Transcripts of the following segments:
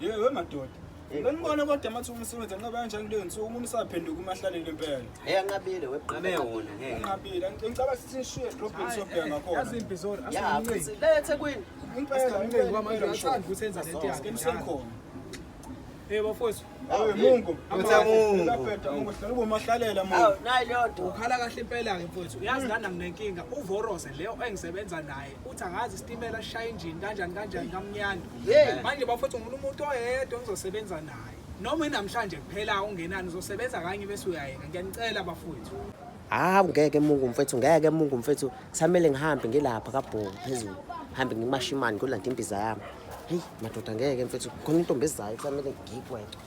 Yebo madoda. Ngibona kodwa mathi umsebenzi anqaba kanjani le nsuku umuntu usaphenduka umahlalele impela. Anqabile weqhabe wona Ngicabile ngicabanga sithi nishiye edrobheni sobheka ngakhona. Yazimpi zona ya futhi leThekwini Impela ngiyacanga ukuthi enza lento yakhe ngenisekhona. bafowethu Mungu. Mungu. Laphetha Mungu hlala ubomahlalela Mungu. nayi lodwa ukhala kahle impela ke mfowethu uyazi lana nginenkinga uVorose leyo engisebenza naye uthi angazi isitimela sishaya injini kanjani kamnyanda manje bafowethu umuntu oyedwa engizosebenza naye noma inamhlanje kuphela ungenani uzosebenza kanye bese uyayeka ngiyanicela bafowethu ngeke Mungu mfethu kusamele ngihambe ngilapha kaBhoko phezulu hambe ngimasha imani kulanda imbiza yami hey madoda ngeke mfethu khona intombi ezayo kusamele ngikweqe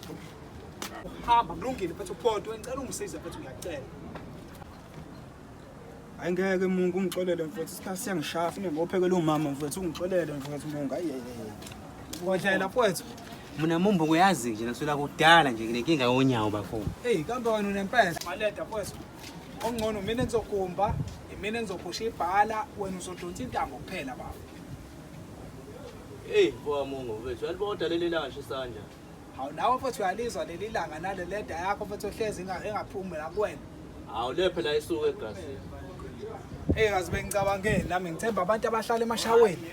hamba kulungile mfethu Photo ngicela ungisize mfethu ngiyacela Ayingeke Mungu ungixolele mfethu isikhathi siyangishafa ngophekela umama mfethu ungixolele mfethu Mungu kodlela mfethu Mina mumbo ngoyazi nje nasula kudala nje nginenkinga yonyawo bafo. kambe wena unempela maleda mfethu ongcono mina enzokumba mina enzophusha ibhala wena uzodonsa intambo kuphela baba Boa Mungu mfethu yalibona leli langa shisanja. hawu nawe mfethu uyalizwa leli langa nale leda yakho mfethu ohlezi engaphumi la kuwena Hawu le phela isuku egasi. kazi bengicabangeni nami ngithemba abantu abahlala emashaweni